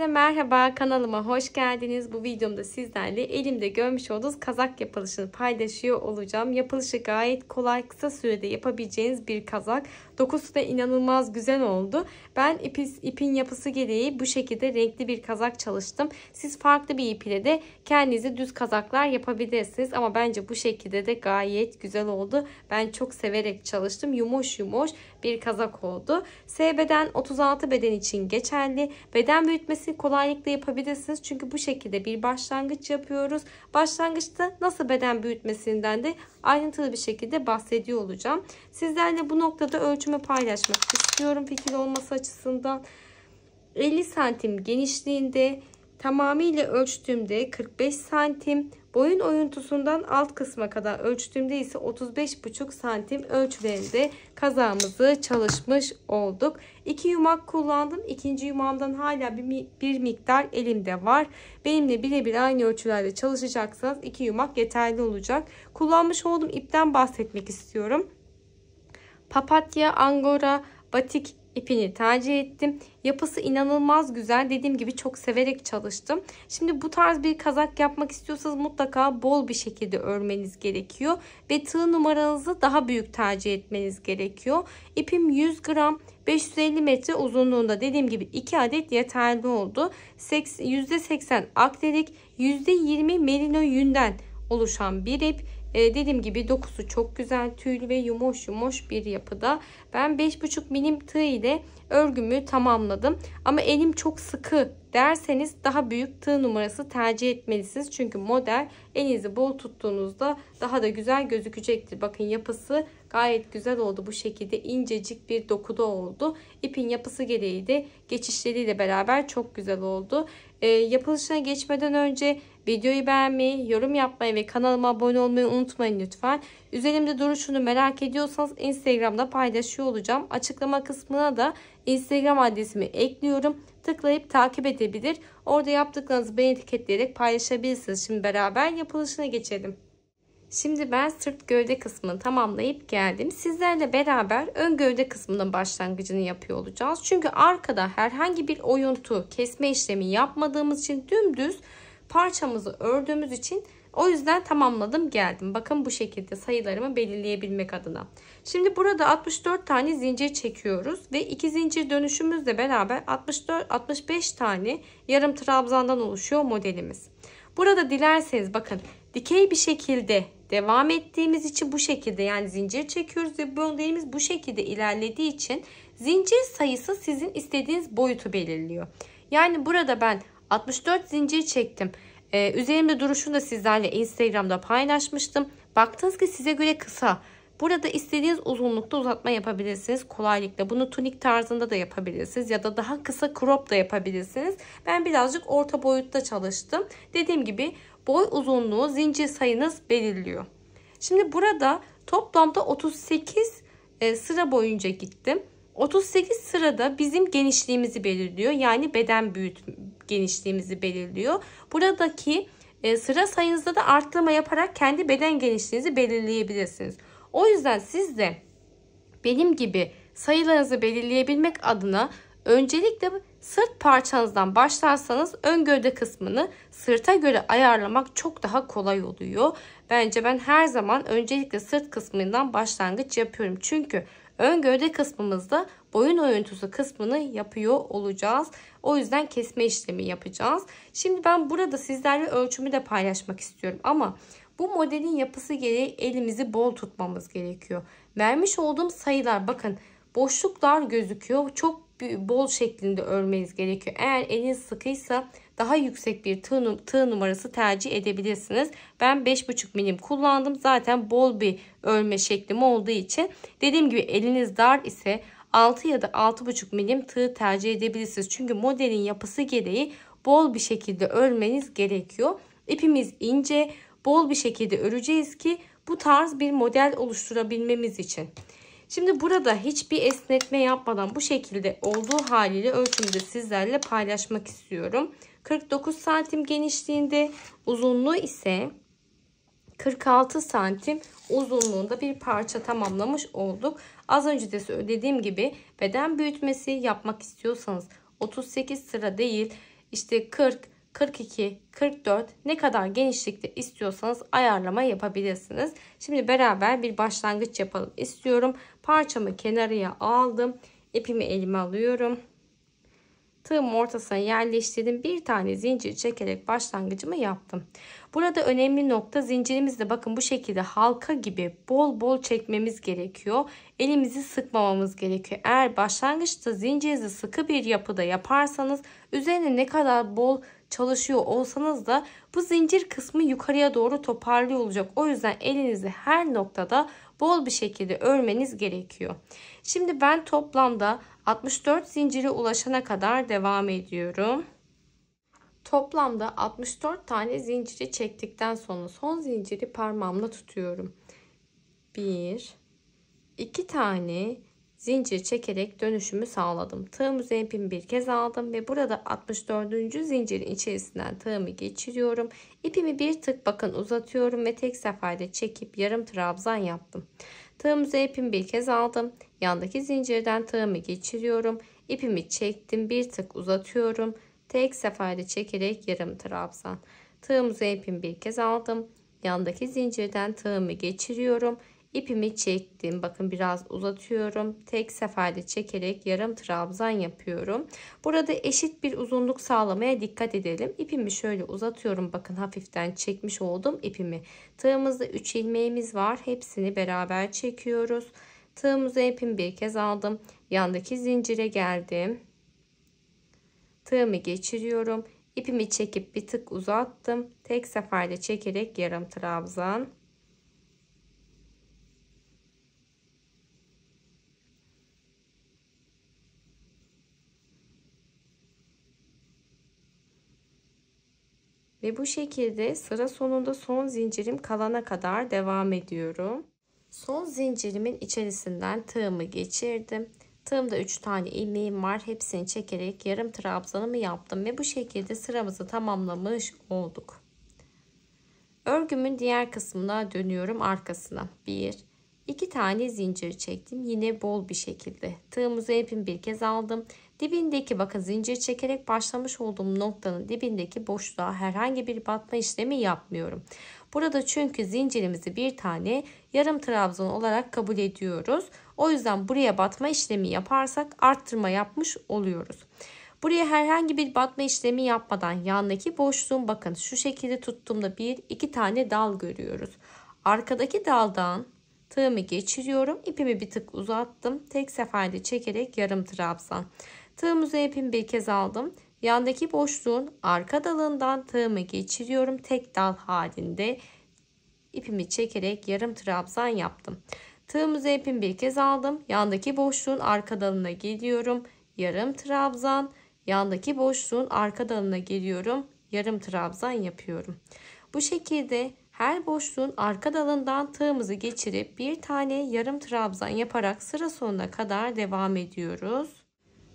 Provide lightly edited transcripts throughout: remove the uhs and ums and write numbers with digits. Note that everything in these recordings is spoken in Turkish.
Herkese merhaba, kanalıma hoş geldiniz. Bu videomda sizlerle elimde görmüş olduğunuz kazak yapılışını paylaşıyor olacağım. Yapılışı gayet kolay, kısa sürede yapabileceğiniz bir kazak. Dokusu da inanılmaz güzel oldu. Ben ipin yapısı gereği bu şekilde renkli bir kazak çalıştım. Siz farklı bir ip ile de kendinize düz kazaklar yapabilirsiniz. Ama bence bu şekilde de gayet güzel oldu. Ben çok severek çalıştım. Yumuş yumuş bir kazak oldu. S beden 36 beden için geçerli. Beden büyütmesi kolaylıkla yapabilirsiniz. Çünkü bu şekilde bir başlangıç yapıyoruz. Başlangıçta nasıl beden büyütmesinden de ayrıntılı bir şekilde bahsediyor olacağım. Sizlerle bu noktada ölçümü paylaşmak istiyorum fikir olması açısından. 50 santim genişliğinde, tamamıyla ölçtüğümde 45 santim, boyun oyuntusundan alt kısma kadar ölçtüğümde ise 35,5 santim ölçülerinde kazağımızı çalışmış olduk. 2 yumak kullandım. İkinci yumağımdan hala bir miktar elimde var. Benimle birebir aynı ölçülerde çalışacaksanız 2 yumak yeterli olacak. Kullanmış olduğum ipten bahsetmek istiyorum. Papatya, angora, batik ipini tercih ettim. Yapısı inanılmaz güzel. Dediğim gibi çok severek çalıştım. Şimdi bu tarz bir kazak yapmak istiyorsanız mutlaka bol bir şekilde örmeniz gerekiyor. Ve tığ numaranızı daha büyük tercih etmeniz gerekiyor. İpim 100 gram 550 metre uzunluğunda, dediğim gibi 2 adet yeterli oldu. %80 akrilik, %20 merino yünden oluşan bir ip. Dediğim gibi dokusu çok güzel, tüylü ve yumuş yumuş bir yapıda. Ben 5,5 milim tığ ile örgümü tamamladım. Ama elim çok sıkı derseniz daha büyük tığ numarası tercih etmelisiniz. Çünkü model elinizi bol tuttuğunuzda daha da güzel gözükecektir. Bakın yapısı gayet güzel oldu. Bu şekilde incecik bir dokuda oldu. İpin yapısı gereği de geçişleriyle beraber çok güzel oldu. Yapılışına geçmeden önce videoyu beğenmeyi, yorum yapmayı ve kanalıma abone olmayı unutmayın lütfen. Üzerimde duruşunu merak ediyorsanız Instagram'da paylaşıyor olacağım. Açıklama kısmına da Instagram adresimi ekliyorum. Tıklayıp takip edebilir. Orada yaptıklarınızı beni etiketleyerek paylaşabilirsiniz. Şimdi beraber yapılışına geçelim. Şimdi ben sırt gövde kısmını tamamlayıp geldim. Sizlerle beraber ön gövde kısmının başlangıcını yapıyor olacağız. Çünkü arkada herhangi bir oyuntu, kesme işlemi yapmadığımız için dümdüz parçamızı ördüğümüz için o yüzden tamamladım geldim. Bakın bu şekilde sayılarımı belirleyebilmek adına. Şimdi burada 64 tane zincir çekiyoruz ve 2 zincir dönüşümüzle beraber 64-65 tane yarım trabzandan oluşuyor modelimiz. Burada dilerseniz bakın dikey bir şekilde devam ettiğimiz için bu şekilde, yani zincir çekiyoruz ve modelimiz bu şekilde ilerlediği için zincir sayısı sizin istediğiniz boyutu belirliyor. Yani burada ben 64 zincir çektim. Üzerimde duruşunu da sizlerle Instagram'da paylaşmıştım. Baktınız ki size göre kısa. Burada istediğiniz uzunlukta uzatma yapabilirsiniz kolaylıkla. Bunu tunik tarzında da yapabilirsiniz ya da daha kısa crop da yapabilirsiniz. Ben birazcık orta boyutta çalıştım. Dediğim gibi boy uzunluğu zincir sayınız belirliyor. Şimdi burada toplamda 38 sıra boyunca gittim. 38 sırada bizim genişliğimizi belirliyor. Yani beden genişliğimizi belirliyor. Buradaki sıra sayınızda da arttırma yaparak kendi beden genişliğinizi belirleyebilirsiniz. O yüzden siz de benim gibi sayılarınızı belirleyebilmek adına öncelikle sırt parçanızdan başlarsanız ön gövde kısmını sırta göre ayarlamak çok daha kolay oluyor. Bence ben her zaman öncelikle sırt kısmından başlangıç yapıyorum. Çünkü ön gövde kısmımızda boyun oyuntusu kısmını yapıyor olacağız. O yüzden kesme işlemi yapacağız. Şimdi ben burada sizlerle ölçümü de paylaşmak istiyorum. Ama bu modelin yapısı gereği elimizi bol tutmamız gerekiyor. Vermiş olduğum sayılar, bakın boşluklar gözüküyor. Çok bol şeklinde örmeniz gerekiyor. Eğer eliniz sıkıysa daha yüksek bir tığ numarası tercih edebilirsiniz. Ben 5,5 milim kullandım. Zaten bol bir örme şeklim olduğu için. Dediğim gibi eliniz dar ise 6 ya da 6,5 milim tığ tercih edebilirsiniz. Çünkü modelin yapısı gereği bol bir şekilde örmeniz gerekiyor. İpimiz ince, bol bir şekilde öreceğiz ki bu tarz bir model oluşturabilmemiz için. Şimdi burada hiçbir esnetme yapmadan bu şekilde olduğu haliyle ölçümü de sizlerle paylaşmak istiyorum. 49 santim genişliğinde, uzunluğu ise 46 santim uzunluğunda bir parça tamamlamış olduk. Az önce de söylediğim gibi beden büyütmesi yapmak istiyorsanız 38 sıra değil işte 40, 42, 44 ne kadar genişlikte istiyorsanız ayarlama yapabilirsiniz. Şimdi beraber bir başlangıç yapalım istiyorum. Parçamı kenarıya aldım. İpimi elime alıyorum. Tığımın ortasına yerleştirdim. Bir tane zincir çekerek başlangıcımı yaptım. Burada önemli nokta, zincirimizde bakın bu şekilde halka gibi bol bol çekmemiz gerekiyor. Elimizi sıkmamamız gerekiyor. Eğer başlangıçta zincirinizi sıkı bir yapıda yaparsanız, üzerine ne kadar bol çalışıyor olsanız da bu zincir kısmı yukarıya doğru toparlıyor olacak. O yüzden elinizi her noktada bol bir şekilde örmeniz gerekiyor. Şimdi ben toplamda 64 zincire ulaşana kadar devam ediyorum. Toplamda 64 tane zinciri çektikten sonra son zinciri parmağımla tutuyorum. 1, 2 tane zincir çekerek dönüşümü sağladım. Tığım üzerine ipimi bir kez aldım ve burada 64. zincirin içerisinden tığımı geçiriyorum. İpimi bir tık bakın uzatıyorum ve tek seferde çekip yarım trabzan yaptım. Tığım üzerine ipimi bir kez aldım. Yandaki zincirden tığımı geçiriyorum. İpimi çektim, bir tık uzatıyorum. Tek seferde çekerek yarım trabzan. Tığım üzerine ipimi bir kez aldım. Yandaki zincirden tığımı geçiriyorum. İpimi çektim. Bakın biraz uzatıyorum. Tek seferde çekerek yarım trabzan yapıyorum. Burada eşit bir uzunluk sağlamaya dikkat edelim. İpimi şöyle uzatıyorum. Bakın hafiften çekmiş oldum ipimi. Tığımızda 3 ilmeğimiz var. Hepsini beraber çekiyoruz. Tığımıza ipimi bir kez aldım. Yandaki zincire geldim. Tığımı geçiriyorum. İpimi çekip bir tık uzattım. Tek seferde çekerek yarım trabzan. Ve bu şekilde sıra sonunda son zincirim kalana kadar devam ediyorum. Son zincirimin içerisinden tığımı geçirdim. Tığımda 3 tane ilmeğim var. Hepsini çekerek yarım trabzanımı yaptım ve bu şekilde sıramızı tamamlamış olduk. Örgümün diğer kısmına dönüyorum, arkasına. 1, 2 tane zincir çektim. Yine bol bir şekilde. Tığımızı ipimi bir kez aldım. Dibindeki bakın zincir çekerek başlamış olduğum noktanın dibindeki boşluğa herhangi bir batma işlemi yapmıyorum. Burada çünkü zincirimizi bir tane yarım trabzan olarak kabul ediyoruz. O yüzden buraya batma işlemi yaparsak arttırma yapmış oluyoruz. Buraya herhangi bir batma işlemi yapmadan yandaki boşluğun bakın şu şekilde tuttuğumda 1-2 tane dal görüyoruz. Arkadaki daldan tığımı geçiriyorum. İpimi bir tık uzattım. Tek seferde çekerek yarım trabzan. Tığımıza ipimi bir kez aldım. Yandaki boşluğun arka dalından tığımı geçiriyorum. Tek dal halinde ipimi çekerek yarım trabzan yaptım. Tığımıza ipimi bir kez aldım. Yandaki boşluğun arka dalına geliyorum. Yarım trabzan. Yandaki boşluğun arka dalına geliyorum. Yarım trabzan yapıyorum. Bu şekilde her boşluğun arka dalından tığımızı geçirip bir tane yarım trabzan yaparak sıra sonuna kadar devam ediyoruz.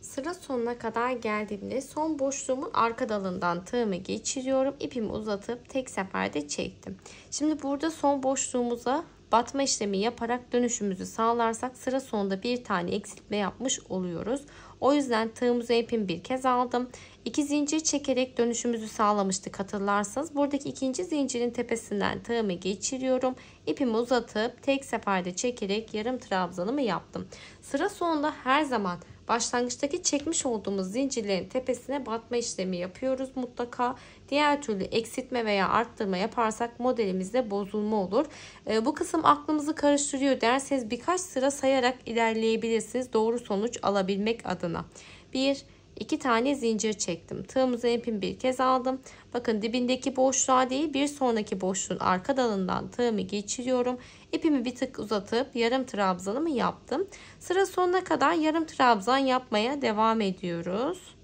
Sıra sonuna kadar geldiğimde son boşluğumun arka dalından tığımı geçiriyorum. İpimi uzatıp tek seferde çektim. Şimdi burada son boşluğumuza batma işlemi yaparak dönüşümüzü sağlarsak sıra sonunda bir tane eksiltme yapmış oluyoruz. O yüzden tığımıza ipimi bir kez aldım. 2 zincir çekerek dönüşümüzü sağlamıştık, hatırlarsanız. Buradaki ikinci zincirin tepesinden tığımı geçiriyorum. İpimi uzatıp tek seferde çekerek yarım trabzanımı yaptım. Sıra sonunda her zaman başlangıçtaki çekmiş olduğumuz zincirlerin tepesine batma işlemi yapıyoruz mutlaka. Diğer türlü eksiltme veya arttırma yaparsak modelimizde bozulma olur. Bu kısım aklımızı karıştırıyor derseniz birkaç sıra sayarak ilerleyebilirsiniz doğru sonuç alabilmek adına. 1, 2 tane zincir çektim. Tığımıza ipimi bir kez aldım. Bakın dibindeki boşluğa değil bir sonraki boşluğun arka dalından tığımı geçiriyorum. İpimi bir tık uzatıp yarım trabzanımı yaptım. Sıra sonuna kadar yarım trabzan yapmaya devam ediyoruz.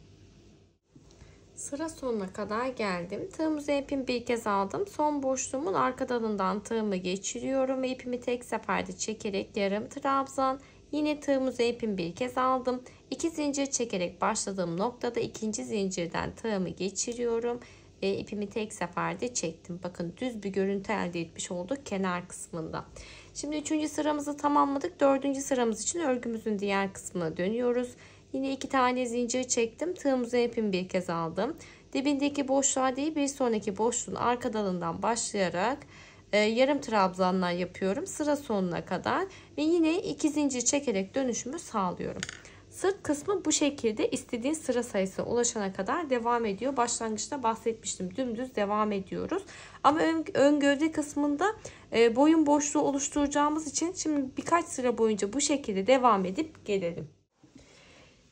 Sıra sonuna kadar geldim. Tığımıza ipimi bir kez aldım. Son boşluğumun arka dalından tığımı geçiriyorum ve ipimi tek seferde çekerek yarım trabzan. Yine tığımıza ipimi bir kez aldım. 2 zincir çekerek başladığım noktada ikinci zincirden tığımı geçiriyorum ve ipimi tek seferde çektim. Bakın düz bir görüntü elde etmiş olduk kenar kısmında. Şimdi 3. sıramızı tamamladık. 4. sıramız için örgümüzün diğer kısmına dönüyoruz. Yine 2 tane zincir çektim. Tığımıza ipimi bir kez aldım. Dibindeki boşluğa değil, bir sonraki boşluğun arka dalından başlayarak yarım trabzanlar yapıyorum sıra sonuna kadar ve yine 2 zincir çekerek dönüşümü sağlıyorum. Sırt kısmı bu şekilde istediğin sıra sayısına ulaşana kadar devam ediyor. Başlangıçta bahsetmiştim, dümdüz devam ediyoruz. Ama ön gövde kısmında boyun boşluğu oluşturacağımız için şimdi birkaç sıra boyunca bu şekilde devam edip gelelim.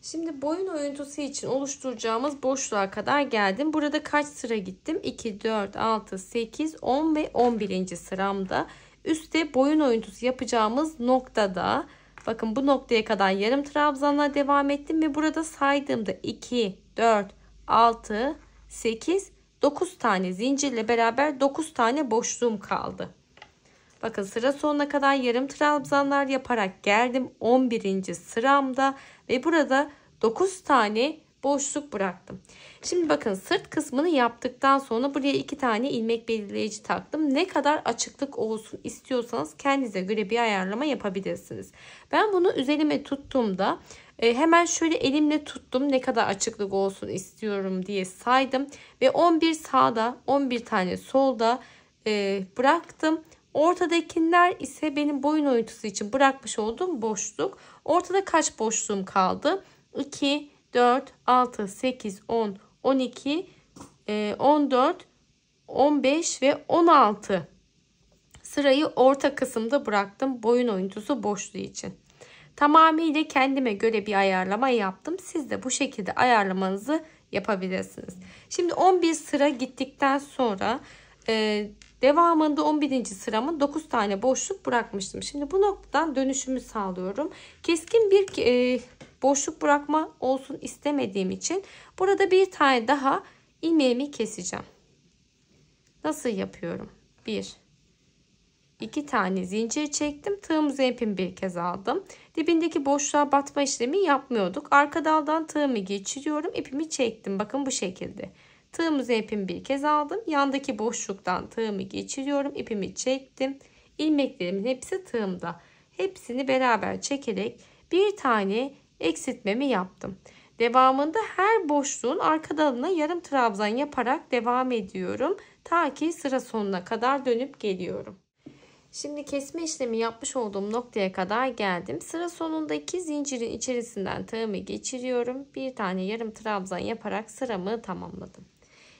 Şimdi boyun oyuntusu için oluşturacağımız boşluğa kadar geldim. Burada kaç sıra gittim? 2, 4, 6, 8, 10 ve 11. sıramda. Üstte boyun oyuntusu yapacağımız noktada, bakın bu noktaya kadar yarım trabzanla devam ettim ve burada saydığımda 2, 4, 6, 8, 9 tane zincirle beraber 9 tane boşluğum kaldı. Bakın sıra sonuna kadar yarım trabzanlar yaparak geldim 11. sıramda ve burada 9 tane boşluk bıraktım. Şimdi bakın sırt kısmını yaptıktan sonra buraya 2 tane ilmek belirleyici taktım. Ne kadar açıklık olsun istiyorsanız kendinize göre bir ayarlama yapabilirsiniz. Ben bunu üzerime tuttuğumda hemen şöyle elimle tuttum, ne kadar açıklık olsun istiyorum diye saydım ve 11 sağda 11 tane solda bıraktım. Ortadakiler ise benim boyun oyuntusu için bırakmış olduğum boşluk. Ortada kaç boşluğum kaldı? 2, 4, 6, 8, 10, 12, 14, 15 ve 16 sırayı orta kısımda bıraktım boyun oyuntusu boşluğu için. Tamamıyla kendime göre bir ayarlama yaptım. Siz de bu şekilde ayarlamanızı yapabilirsiniz. Şimdi 11 sıra gittikten sonra devamında 11. sıramın 9 tane boşluk bırakmıştım. Şimdi bu noktadan dönüşümü sağlıyorum. Keskin bir boşluk bırakma olsun istemediğim için burada bir tane daha ilmeğimi keseceğim. Nasıl yapıyorum? 1, 2 tane zincir çektim. Tığımızı ipimi bir kez aldım. Dibindeki boşluğa batma işlemi yapmıyorduk. Arka daldan tığımı geçiriyorum. İpimi çektim. Bakın bu şekilde. Tığımızı ipimi bir kez aldım. Yandaki boşluktan tığımı geçiriyorum. İpimi çektim. İlmeklerimin hepsi tığımda. Hepsini beraber çekerek bir tane eksiltmemi yaptım. Devamında her boşluğun arka dalına yarım trabzan yaparak devam ediyorum. Ta ki sıra sonuna kadar dönüp geliyorum. Şimdi kesme işlemi yapmış olduğum noktaya kadar geldim. Sıra sonundaki zincirin içerisinden tığımı geçiriyorum. Bir tane yarım trabzan yaparak sıramı tamamladım.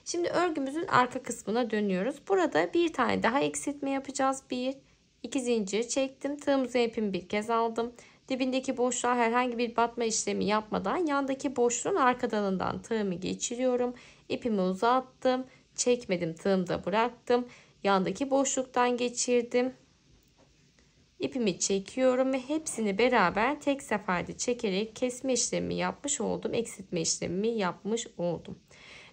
Şimdi örgümüzün arka kısmına dönüyoruz. Burada bir tane daha eksiltme yapacağız. 1, 2 zincir çektim. Tığımızı ipimi bir kez aldım. Dibindeki boşluğa herhangi bir batma işlemi yapmadan yandaki boşluğun arka dalından tığımı geçiriyorum. İpimi uzattım. Çekmedim, tığımda bıraktım. Yandaki boşluktan geçirdim. İpimi çekiyorum ve hepsini beraber tek seferde çekerek kesme işlemi yapmış oldum. Eksiltme işlemi yapmış oldum.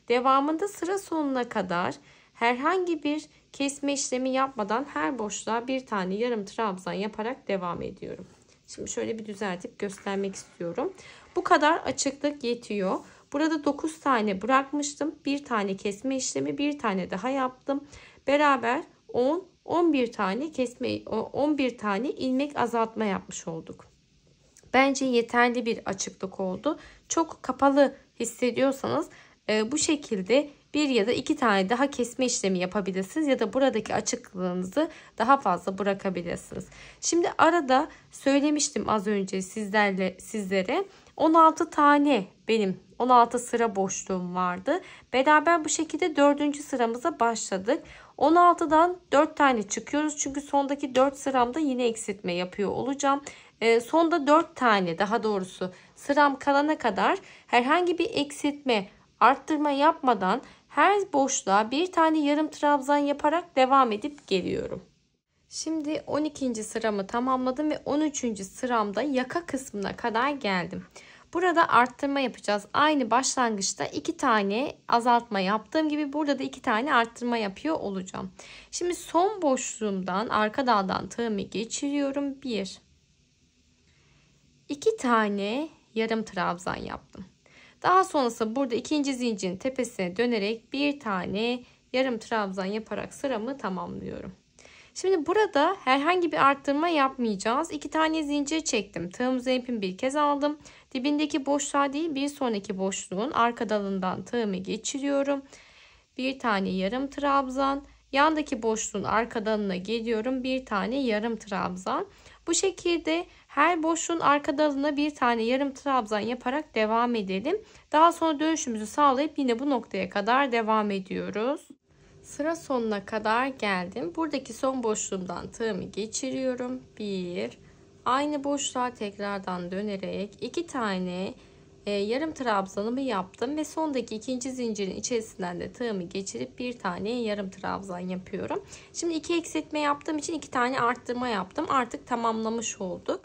Devamında sıra sonuna kadar herhangi bir kesme işlemi yapmadan her boşluğa bir tane yarım trabzan yaparak devam ediyorum. Şimdi şöyle bir düzeltip göstermek istiyorum. Bu kadar açıklık yetiyor. Burada 9 tane bırakmıştım. Bir tane kesme işlemi, bir tane daha yaptım. Beraber 11 tane kesme, 11 tane ilmek azaltma yapmış olduk. Bence yeterli bir açıklık oldu. Çok kapalı hissediyorsanız bu şekilde bir ya da 2 tane daha kesme işlemi yapabilirsiniz ya da buradaki açıklığınızı daha fazla bırakabilirsiniz. Şimdi arada söylemiştim az önce sizlere 16 tane benim 16 sıra boşluğum vardı. Beraber bu şekilde 4. sıramıza başladık. 16'dan 4 tane çıkıyoruz. Çünkü sondaki 4 sıramda yine eksiltme yapıyor olacağım. Sonda 4 tane, daha doğrusu sıram kalana kadar herhangi bir eksiltme, arttırma yapmadan her boşluğa bir tane yarım trabzan yaparak devam edip geliyorum. Şimdi 12. sıramı tamamladım ve 13. sıramda yaka kısmına kadar geldim. Burada arttırma yapacağız. Aynı başlangıçta 2 tane azaltma yaptığım gibi burada da 2 tane arttırma yapıyor olacağım. Şimdi son boşluğumdan arka daldan tığımı geçiriyorum. 1, 2 tane yarım trabzan yaptım. Daha sonrasında burada ikinci zincirin tepesine dönerek bir tane yarım trabzan yaparak sıramı tamamlıyorum. Şimdi burada herhangi bir arttırma yapmayacağız. 2 tane zincir çektim. Tığımızı ipimi bir kez aldım. Dibindeki boşluğa değil bir sonraki boşluğun arka dalından tığımı geçiriyorum. Bir tane yarım trabzan. Yandaki boşluğun arka dalına geliyorum. Bir tane yarım trabzan. Bu şekilde her boşluğun arka dalına bir tane yarım trabzan yaparak devam edelim. Daha sonra dönüşümüzü sağlayıp yine bu noktaya kadar devam ediyoruz. Sıra sonuna kadar geldim. Buradaki son boşluğumdan tığımı geçiriyorum. Aynı boşluğa tekrardan dönerek 2 tane yarım trabzanımı yaptım ve sondaki ikinci zincirin içerisinden de tığımı geçirip bir tane yarım trabzan yapıyorum. Şimdi 2 eksiltme yaptığım için 2 tane arttırma yaptım. Artık tamamlamış olduk.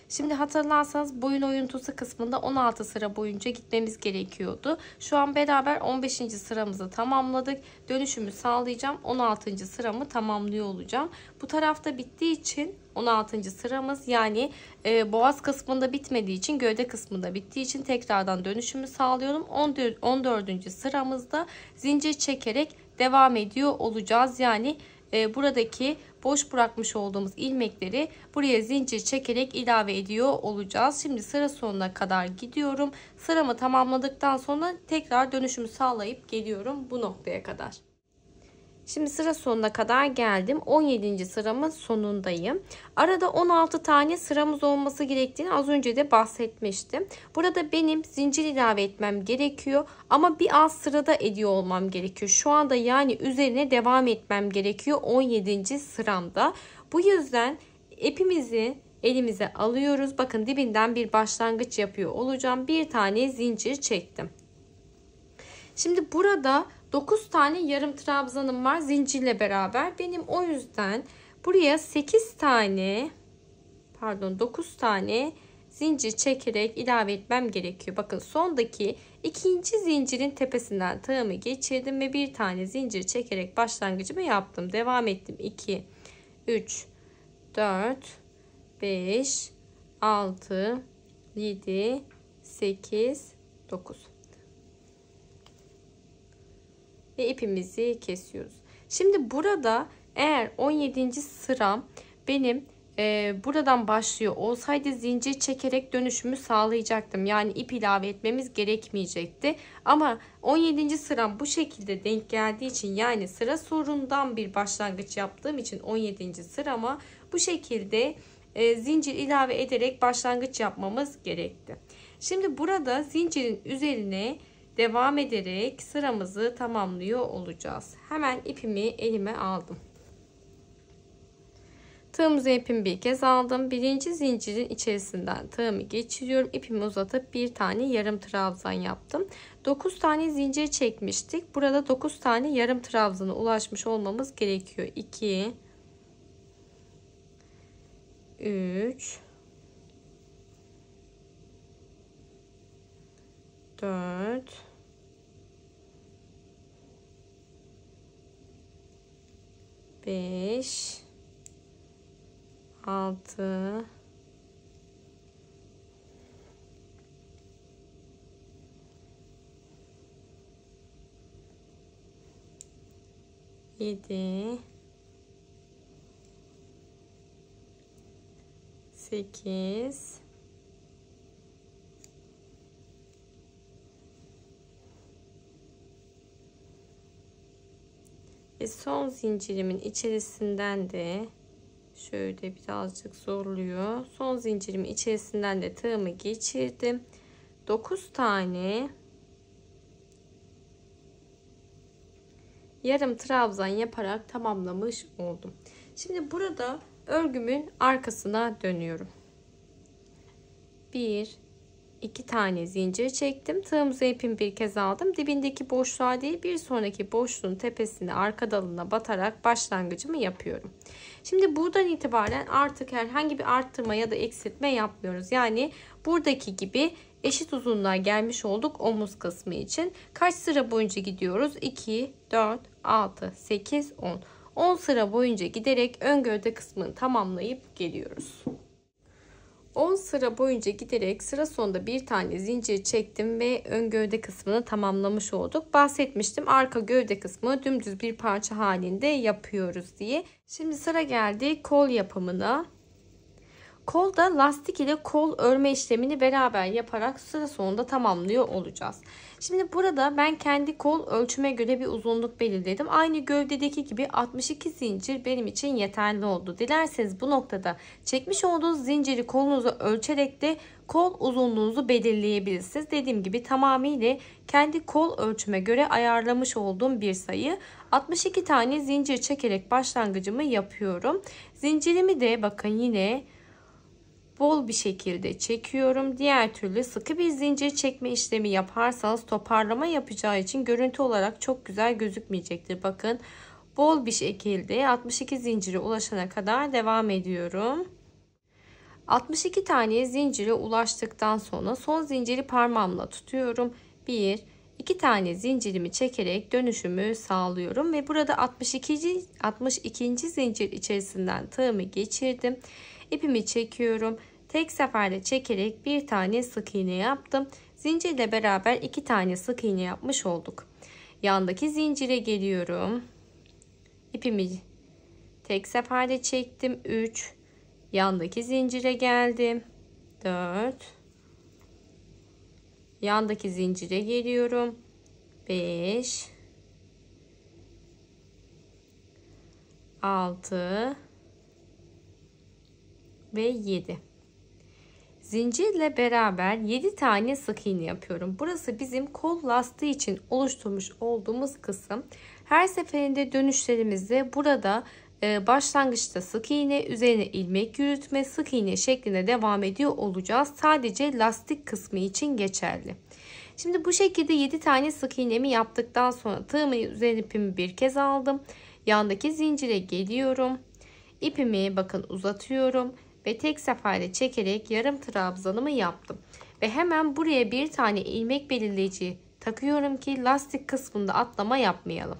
Şimdi hatırlarsanız boyun oyuntusu kısmında 16 sıra boyunca gitmemiz gerekiyordu. Şu an beraber 15. sıramızı tamamladık. Dönüşümü sağlayacağım. 16. sıramı tamamlıyor olacağım. Bu tarafta bittiği için 16. sıramız, yani boğaz kısmında bitmediği için, gövde kısmında bittiği için tekrardan dönüşümü sağlıyorum. 14. sıramızda zincir çekerek devam ediyor olacağız. Yani buradaki boş bırakmış olduğumuz ilmekleri buraya zincir çekerek ilave ediyor olacağız. Şimdi sıra sonuna kadar gidiyorum. Sıramı tamamladıktan sonra tekrar dönüşümü sağlayıp geliyorum bu noktaya kadar. Şimdi sıra sonuna kadar geldim. 17. sıramın sonundayım. Arada 16 tane sıramız olması gerektiğini az önce de bahsetmiştim. Burada benim zincir ilave etmem gerekiyor. Ama bir alt sırada ediyor olmam gerekiyor. Şu anda yani üzerine devam etmem gerekiyor 17. sıramda. Bu yüzden ipimizi elimize alıyoruz. Bakın dibinden bir başlangıç yapıyor olacağım. Bir tane zincir çektim. Şimdi burada 9 tane yarım trabzanım var zincirle beraber. Benim o yüzden buraya 9 tane zincir çekerek ilave etmem gerekiyor. Bakın sondaki ikinci zincirin tepesinden tığımı geçirdim ve bir tane zincir çekerek başlangıcımı yaptım. Devam ettim. 2, 3, 4, 5, 6, 7, 8, 9. Ve ipimizi kesiyoruz. Şimdi burada eğer 17. sıram benim buradan başlıyor olsaydı zincir çekerek dönüşümü sağlayacaktım. Yani ip ilave etmemiz gerekmeyecekti. Ama 17. sıram bu şekilde denk geldiği için, yani sıra sorundan bir başlangıç yaptığım için 17. sırama bu şekilde zincir ilave ederek başlangıç yapmamız gerekti. Şimdi burada zincirin üzerine devam ederek sıramızı tamamlıyor olacağız. Hemen ipimi elime aldım. Tığımızı ipimi bir kez aldım. Birinci zincirin içerisinden tığımı geçiriyorum. İpimi uzatıp bir tane yarım trabzan yaptım. 9 tane zincir çekmiştik. Burada 9 tane yarım trabzana ulaşmış olmamız gerekiyor. 2, 3, 4, 5, 6, 7, 8, 9 ve son zincirimin içerisinden de şöyle birazcık zorluyor. Son zincirimin içerisinden de tığımı geçirdim. 9 tane yarım trabzan yaparak tamamlamış oldum. Şimdi burada örgümün arkasına dönüyorum. 2 tane zincir çektim. Tığımızı ipimi bir kez aldım. Dibindeki boşluğa değil bir sonraki boşluğun tepesine, arka dalına batarak başlangıcımı yapıyorum. Şimdi buradan itibaren artık herhangi bir arttırma ya da eksiltme yapmıyoruz. Yani buradaki gibi eşit uzunluğa gelmiş olduk omuz kısmı için. Kaç sıra boyunca gidiyoruz? 2, 4, 6, 8, 10. 10 sıra boyunca giderek ön gövde kısmını tamamlayıp geliyoruz. 10 sıra boyunca giderek sıra sonunda bir tane zincir çektim ve ön gövde kısmını tamamlamış olduk. Bahsetmiştim, arka gövde kısmı dümdüz bir parça halinde yapıyoruz diye. Şimdi sıra geldi kol yapımına. Kolda lastik ile kol örme işlemini beraber yaparak sıra sonunda tamamlıyor olacağız. Şimdi burada ben kendi kol ölçüme göre bir uzunluk belirledim. Aynı gövdedeki gibi 62 zincir benim için yeterli oldu. Dilerseniz bu noktada çekmiş olduğunuz zinciri kolunuza ölçerek de kol uzunluğunuzu belirleyebilirsiniz. Dediğim gibi tamamıyla kendi kol ölçüme göre ayarlamış olduğum bir sayı. 62 tane zincir çekerek başlangıcımı yapıyorum. Zincirimi de bakın yine bol bir şekilde çekiyorum. Diğer türlü sıkı bir zincir çekme işlemi yaparsanız toparlama yapacağı için görüntü olarak çok güzel gözükmeyecektir. Bakın bol bir şekilde 62 zincire ulaşana kadar devam ediyorum. 62 tane zincire ulaştıktan sonra son zinciri parmağımla tutuyorum. 2 tane zincirimi çekerek dönüşümü sağlıyorum ve burada 62. zincir içerisinden tığımı geçirdim. İpimi çekiyorum. Tek seferde çekerek bir tane sık iğne yaptım. Zincirle beraber 2 tane sık iğne yapmış olduk. Yandaki zincire geliyorum. İpimi tek seferde çektim. 3. Yandaki zincire geldim. 4. Yandaki zincire geliyorum. 5. 6 ve 7. Zincirle beraber 7 tane sık iğne yapıyorum. Burası bizim kol lastiği için oluşturmuş olduğumuz kısım. Her seferinde dönüşlerimizde burada başlangıçta sık iğne, üzerine ilmek yürütme, sık iğne şeklinde devam ediyor olacağız. Sadece lastik kısmı için geçerli. Şimdi bu şekilde 7 tane sık iğnemi yaptıktan sonra tığımı üzerine ipimi bir kez aldım. Yandaki zincire geliyorum. İpimi bakın uzatıyorum ve tek seferde çekerek yarım trabzanımı yaptım. Ve hemen buraya bir tane ilmek belirleyici takıyorum ki lastik kısmında atlama yapmayalım.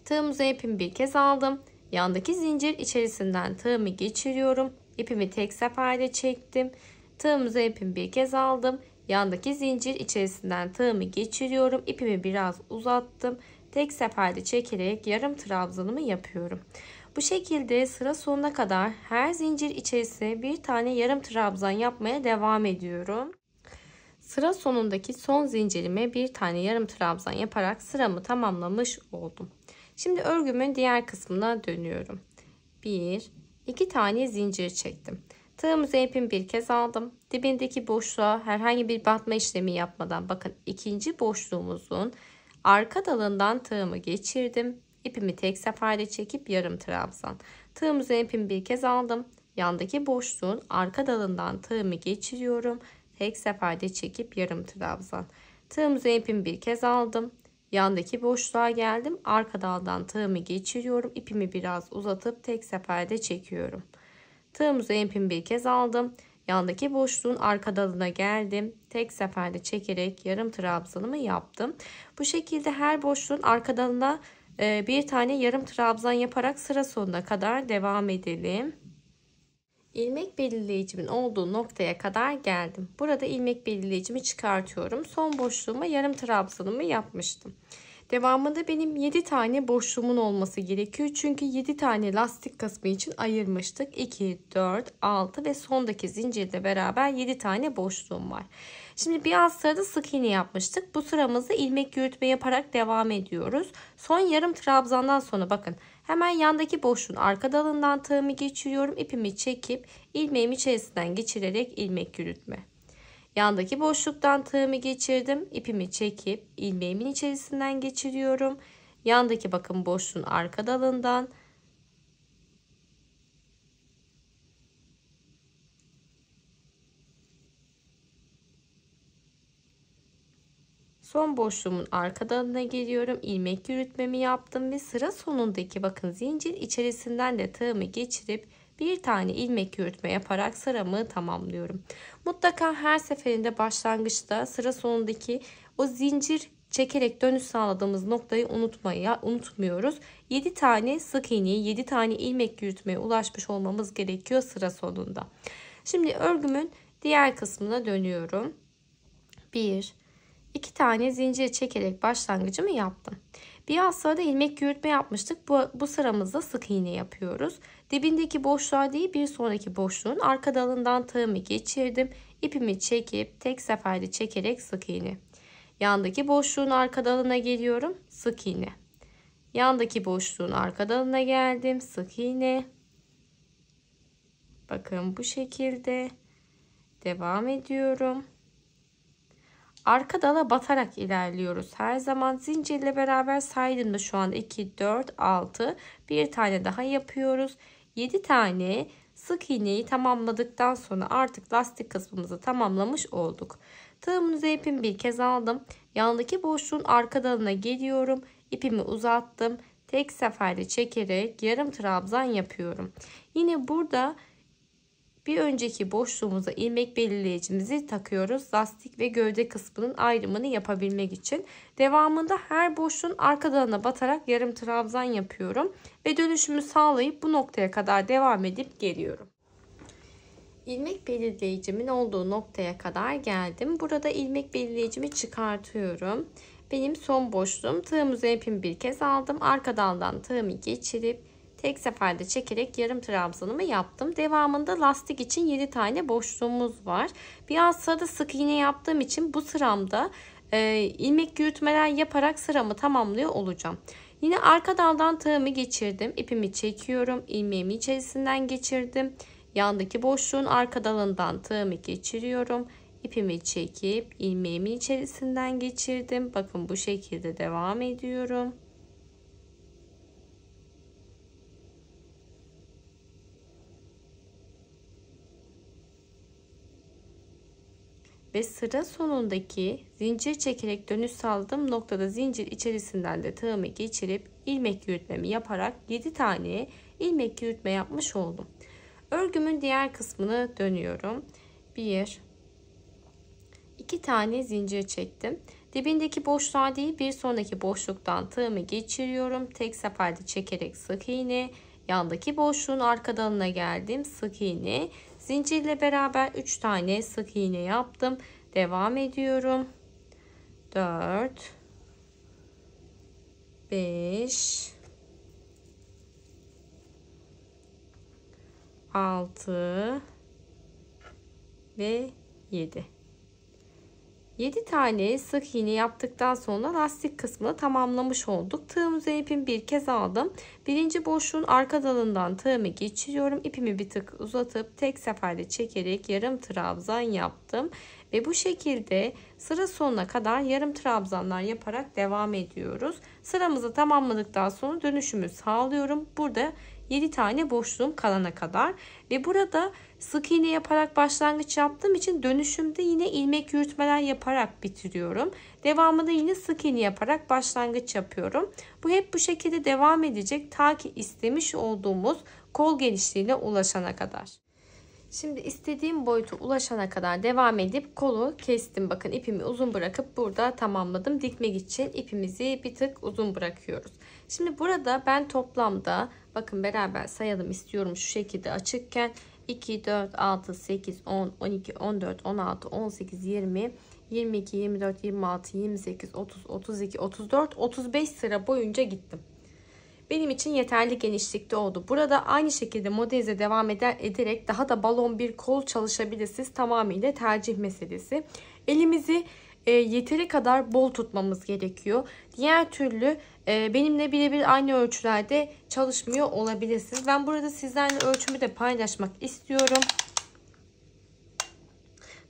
Tığımıza ipimi bir kez aldım. Yandaki zincir içerisinden tığımı geçiriyorum. İpimi tek seferde çektim. Tığımıza ipimi bir kez aldım. Yandaki zincir içerisinden tığımı geçiriyorum. İpimi biraz uzattım. Tek seferde çekerek yarım trabzanımı yapıyorum. Bu şekilde sıra sonuna kadar her zincir içerisine bir tane yarım trabzan yapmaya devam ediyorum. Sıra sonundaki son zincirime bir tane yarım trabzan yaparak sıramı tamamlamış oldum. Şimdi örgümün diğer kısmına dönüyorum. 2 tane zincir çektim. Tığımıza ipimi bir kez aldım. Dibindeki boşluğa herhangi bir batma işlemi yapmadan bakın ikinci boşluğumuzun arka dalından tığımı geçirdim. İpimi tek seferde çekip yarım trabzan. Tığımıza ipimi bir kez aldım. Yandaki boşluğun arka dalından tığımı geçiriyorum. Tek seferde çekip yarım trabzan. Tığımıza ipimi bir kez aldım. Yandaki boşluğa geldim. Arka daldan tığımı geçiriyorum. İpimi biraz uzatıp tek seferde çekiyorum. Tığımıza ipimi bir kez aldım. Yandaki boşluğun arka dalına geldim. Tek seferde çekerek yarım trabzanımı yaptım. Bu şekilde her boşluğun arka dalına bir tane yarım trabzan yaparak sıra sonuna kadar devam edelim. İlmek belirleyicimin olduğu noktaya kadar geldim. Burada ilmek belirleyicimi çıkartıyorum. Son boşluğuma yarım trabzanımı yapmıştım. Devamında benim 7 tane boşluğumun olması gerekiyor. Çünkü 7 tane lastik kısmı için ayırmıştık. 2, 4, 6 ve sondaki zincirle beraber 7 tane boşluğum var. Şimdi bir alt sırada sık iğne yapmıştık. Bu sıramızda ilmek yürütme yaparak devam ediyoruz. Son yarım trabzandan sonra bakın hemen yandaki boşluğun arka dalından tığımı geçiriyorum. İpimi çekip ilmeğimi içerisinden geçirerek ilmek yürütme. Yandaki boşluktan tığımı geçirdim. İpimi çekip ilmeğimin içerisinden geçiriyorum. Yandaki bakın boşluğun arka dalından son boşluğumun arka dalına geliyorum. İlmek yürütmemi yaptım ve sıra sonundaki bakın zincir içerisinden de tığımı geçirip bir tane ilmek yürütme yaparak sıramı tamamlıyorum. Mutlaka her seferinde başlangıçta sıra sonundaki o zincir çekerek dönüş sağladığımız noktayı unutmuyoruz. 7 tane sık iğneye 7 tane ilmek yürütmeye ulaşmış olmamız gerekiyor sıra sonunda. Şimdi örgümün diğer kısmına dönüyorum. 1, 2 tane zincir çekerek başlangıcımı yaptım. Bir alt sırada ilmek yürütme yapmıştık. Bu sıramızda sık iğne yapıyoruz. Dibindeki boşluğa değil bir sonraki boşluğun arka dalından tığımı geçirdim. İpimi çekip tek seferde çekerek sık iğne. Yandaki boşluğun arka dalına geliyorum. Sık iğne. Yandaki boşluğun arka dalına geldim. Sık iğne. Bakın bu şekilde devam ediyorum. Arka dala batarak ilerliyoruz. Her zaman zincirle beraber saydığımda şu anda 2, 4, 6. Bir tane daha yapıyoruz. 7 tane sık iğneyi tamamladıktan sonra artık lastik kısmımızı tamamlamış olduk. Tığımın ipimi bir kez aldım. Yanındaki boşluğun arka dalına geliyorum. İpimi uzattım. Tek seferde çekerek yarım trabzan yapıyorum. Yine burada bir önceki boşluğumuza ilmek belirleyicimizi takıyoruz. Lastik ve gövde kısmının ayrımını yapabilmek için. Devamında her boşluğun arka dalına batarak yarım trabzan yapıyorum. Ve dönüşümü sağlayıp bu noktaya kadar devam edip geliyorum. İlmek belirleyicimin olduğu noktaya kadar geldim. Burada ilmek belirleyicimi çıkartıyorum. Benim son boşluğum. Tığımın ipimi bir kez aldım. Arka daldan tığımı geçirip tek seferde çekerek yarım trabzanımı yaptım. Devamında lastik için 7 tane boşluğumuz var. Bir alt sırada sık iğne yaptığım için bu sıramda ilmek yürütmeler yaparak sıramı tamamlıyor olacağım. Yine arka daldan tığımı geçirdim. İpimi çekiyorum. İlmeğimi içerisinden geçirdim. Yandaki boşluğun arka dalından tığımı geçiriyorum. İpimi çekip ilmeğimi içerisinden geçirdim. Bakın bu şekilde devam ediyorum. Ve sıra sonundaki zincir çekerek dönüş sağladığım noktada zincir içerisinden de tığımı geçirip ilmek yürütmemi yaparak 7 tane ilmek yürütme yapmış oldum. Örgümün diğer kısmını dönüyorum. 1 2 tane zincir çektim. Dibindeki boşluğa değil bir sonraki boşluktan tığımı geçiriyorum. Tek seferde çekerek sık iğne. Yandaki boşluğun arka dalına geldim. Sık iğne. Zincirle beraber 3 tane sık iğne yaptım. Devam ediyorum. 4 5 6 ve 7. 7 tane sık iğne yaptıktan sonra lastik kısmını tamamlamış olduk. Tığımın ipimi bir kez aldım. Birinci boşluğun arka dalından tığımı geçiriyorum. İpimi bir tık uzatıp tek seferde çekerek yarım trabzan yaptım. Ve bu şekilde sıra sonuna kadar yarım trabzanlar yaparak devam ediyoruz. Sıramızı tamamladıktan sonra dönüşümü sağlıyorum. Burada 7 tane boşluğum kalana kadar ve burada sık iğne yaparak başlangıç yaptığım için dönüşümde yine ilmek yürütmeler yaparak bitiriyorum. Devamında yine sık iğne yaparak başlangıç yapıyorum. Bu hep bu şekilde devam edecek ta ki istemiş olduğumuz kol genişliğine ulaşana kadar. Şimdi istediğim boyuta ulaşana kadar devam edip kolu kestim. Bakın ipimi uzun bırakıp burada tamamladım. Dikmek için ipimizi bir tık uzun bırakıyoruz. Şimdi burada ben toplamda bakın beraber sayalım istiyorum şu şekilde açıkken 2, 4, 6, 8, 10, 12, 14, 16, 18, 20, 22, 24, 26, 28, 30, 32, 34, 35 sıra boyunca gittim. Benim için yeterli genişlikte oldu. Burada aynı şekilde modelize devam ederek daha da balon bir kol çalışabilirsiniz. Tamamıyla tercih meselesi. Elimizi yeteri kadar bol tutmamız gerekiyor. Diğer türlü benimle birebir aynı ölçülerde çalışmıyor olabilirsiniz. Ben burada sizlerle ölçümü de paylaşmak istiyorum.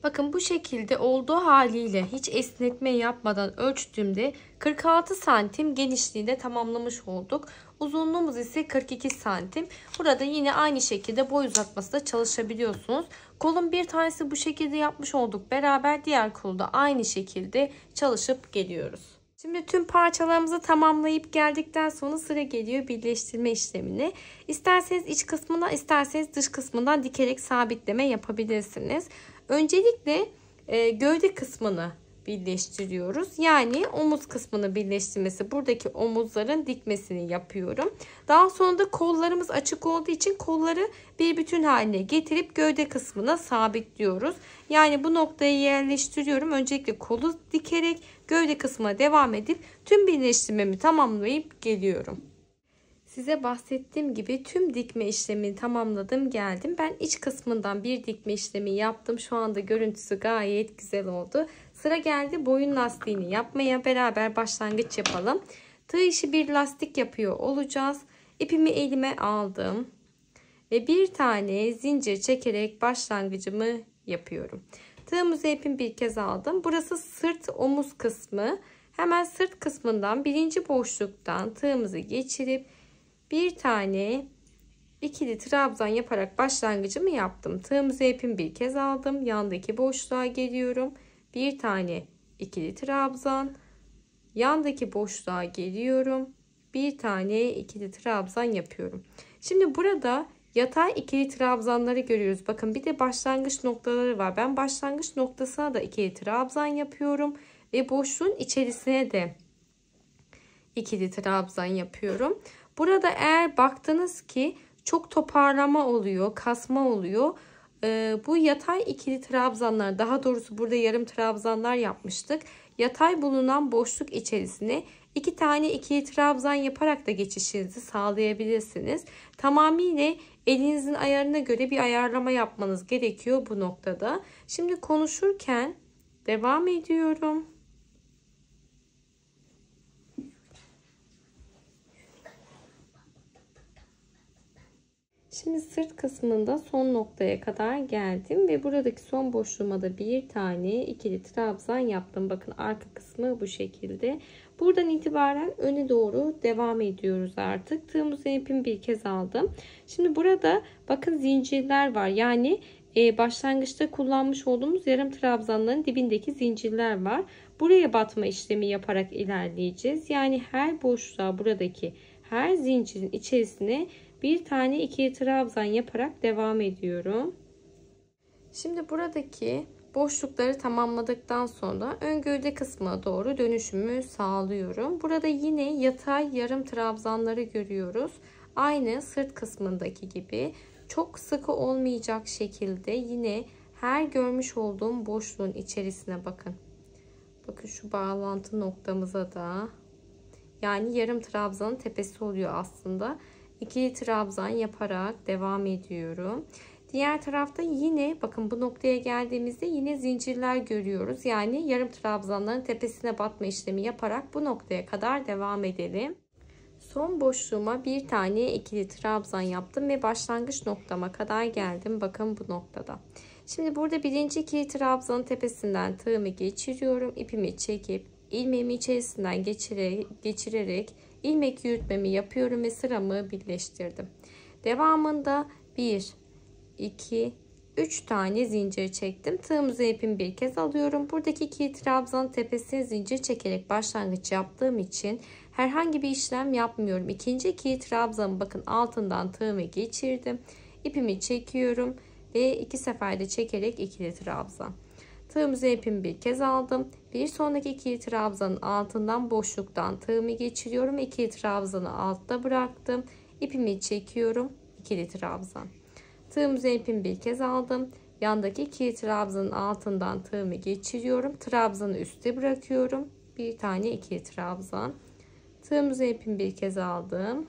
Bakın bu şekilde olduğu haliyle hiç esnetme yapmadan ölçtüğümde 46 santim genişliğinde tamamlamış olduk. Uzunluğumuz ise 42 santim. Burada yine aynı şekilde boy uzatması da çalışabiliyorsunuz. Kolun bir tanesi bu şekilde yapmış olduk. Beraber diğer kolu da aynı şekilde çalışıp geliyoruz. Şimdi tüm parçalarımızı tamamlayıp geldikten sonra sıra geliyor birleştirme işlemine. İsterseniz iç kısmından isterseniz dış kısmından dikerek sabitleme yapabilirsiniz. Öncelikle gövde kısmını birleştiriyoruz. Yani omuz kısmını birleştirmesi, buradaki omuzların dikmesini yapıyorum. Daha sonra da kollarımız açık olduğu için kolları bir bütün haline getirip gövde kısmına sabitliyoruz. Yani bu noktayı yerleştiriyorum. Öncelikle kolu dikerek gövde kısmına devam edip tüm birleştirmemi tamamlayıp geliyorum. Size bahsettiğim gibi tüm dikme işlemini tamamladım, geldim. Ben iç kısmından bir dikme işlemi yaptım. Şu anda görüntüsü gayet güzel oldu. Sıra geldi boyun lastiğini yapmaya. Beraber başlangıç yapalım. Tığ işi bir lastik yapıyor olacağız. İpimi elime aldım. Ve bir tane zincir çekerek başlangıcımı yapıyorum. Tığımızı ipimi bir kez aldım. Burası sırt omuz kısmı. Hemen sırt kısmından birinci boşluktan tığımızı geçirip bir tane ikili trabzan yaparak başlangıcımı yaptım. Tığımızı ipimi bir kez aldım. Yandaki boşluğa geliyorum. Bir tane ikili trabzan. Yandaki boşluğa geliyorum. Bir tane ikili trabzan yapıyorum. Şimdi burada yatay ikili trabzanları görüyoruz. Bakın bir de başlangıç noktaları var. Ben başlangıç noktasına da ikili trabzan yapıyorum. Ve boşluğun içerisine de ikili trabzan yapıyorum. Burada eğer baktınız ki çok toparlama oluyor, kasma oluyor. Bu yatay ikili trabzanlar, daha doğrusu burada yarım trabzanlar yapmıştık. Yatay bulunan boşluk içerisine 2 tane ikili trabzan yaparak da geçişinizi sağlayabilirsiniz. Tamamıyla elinizin ayarına göre bir ayarlama yapmanız gerekiyor bu noktada. Şimdi konuşurken devam ediyorum. Şimdi sırt kısmında son noktaya kadar geldim ve buradaki son boşluğuma da bir tane ikili trabzan yaptım. Bakın arka kısmı bu şekilde. Buradan itibaren öne doğru devam ediyoruz artık. Tığımızın ipimi bir kez aldım. Şimdi burada bakın zincirler var. Yani başlangıçta kullanmış olduğumuz yarım trabzanların dibindeki zincirler var. Buraya batma işlemi yaparak ilerleyeceğiz. Yani her boşluğa, buradaki her zincirin içerisine bir tane ikili trabzan yaparak devam ediyorum. Şimdi buradaki boşlukları tamamladıktan sonra ön gövde kısmına doğru dönüşümü sağlıyorum. Burada yine yatay yarım trabzanları görüyoruz. Aynı sırt kısmındaki gibi çok sıkı olmayacak şekilde yine her görmüş olduğum boşluğun içerisine bakın. Bakın şu bağlantı noktamıza da, yani yarım trabzanın tepesi oluyor aslında. İkili trabzan yaparak devam ediyorum. Diğer tarafta yine bakın bu noktaya geldiğimizde yine zincirler görüyoruz. Yani yarım trabzanların tepesine batma işlemi yaparak bu noktaya kadar devam edelim. Son boşluğuma bir tane ikili trabzan yaptım ve başlangıç noktama kadar geldim. Bakın bu noktada. Şimdi burada birinci ikili trabzanın tepesinden tığımı geçiriyorum. İpimi çekip ilmeğimi içerisinden geçirerek ilmek yürütmemi yapıyorum ve sıramı birleştirdim. Devamında 1, 2, 3 tane zincir çektim. Tığımızı ipimi bir kez alıyorum. Buradaki ikili trabzanın tepesine zincir çekerek başlangıç yaptığım için herhangi bir işlem yapmıyorum. İkinci ikili trabzanı bakın altından tığımı geçirdim. İpimi çekiyorum ve 2 seferde çekerek ikili trabzan. Tığımızı ipimi bir kez aldım. Bir sonraki ikili trabzanın altından boşluktan tığımı geçiriyorum. İkili trabzanı altta bıraktım. İpimi çekiyorum. İkili trabzan. Tığımızı ipimi bir kez aldım. Yandaki ikili trabzanın altından tığımı geçiriyorum. Trabzanı üstte bırakıyorum. Bir tane ikili trabzan. Tığımızı ipimi bir kez aldım.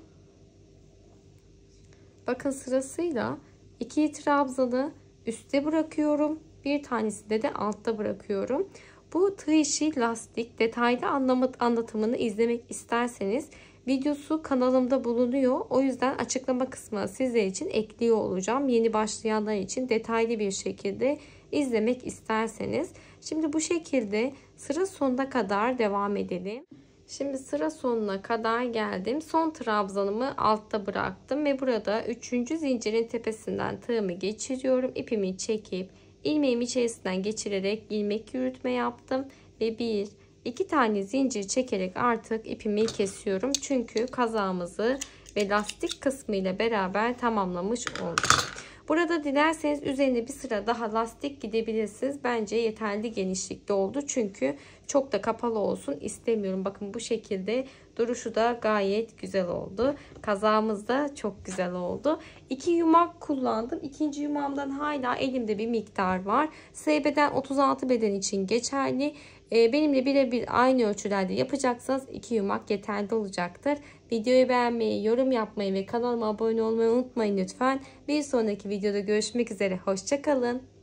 Bakın sırasıyla ikili trabzanı üstte bırakıyorum. Bir tanesini de altta bırakıyorum. Bu tığ işi lastik detaylı anlatımını izlemek isterseniz videosu kanalımda bulunuyor. O yüzden açıklama kısmına sizler için ekliyor olacağım. Yeni başlayanlar için detaylı bir şekilde izlemek isterseniz. Şimdi bu şekilde sıra sonuna kadar devam edelim. Şimdi sıra sonuna kadar geldim. Son trabzanımı altta bıraktım ve burada 3. zincirin tepesinden tığımı geçiriyorum. İpimi çekip ilmeğimi içerisinden geçirerek ilmek yürütme yaptım ve 1, 2 tane zincir çekerek artık ipimi kesiyorum. Çünkü kazağımızı ve lastik kısmı ile beraber tamamlamış olduk. Burada dilerseniz üzerine bir sıra daha lastik gidebilirsiniz. Bence yeterli genişlikte oldu. Çünkü çok da kapalı olsun istemiyorum. Bakın bu şekilde duruşu da gayet güzel oldu. Kazağımız da çok güzel oldu. 2 yumak kullandım. İkinci yumağımdan hala elimde bir miktar var. S beden 36 beden için geçerli. Benimle birebir aynı ölçülerde yapacaksanız 2 yumak yeterli olacaktır. Videoyu beğenmeyi, yorum yapmayı ve kanalıma abone olmayı unutmayın lütfen. Bir sonraki videoda görüşmek üzere. Hoşça kalın.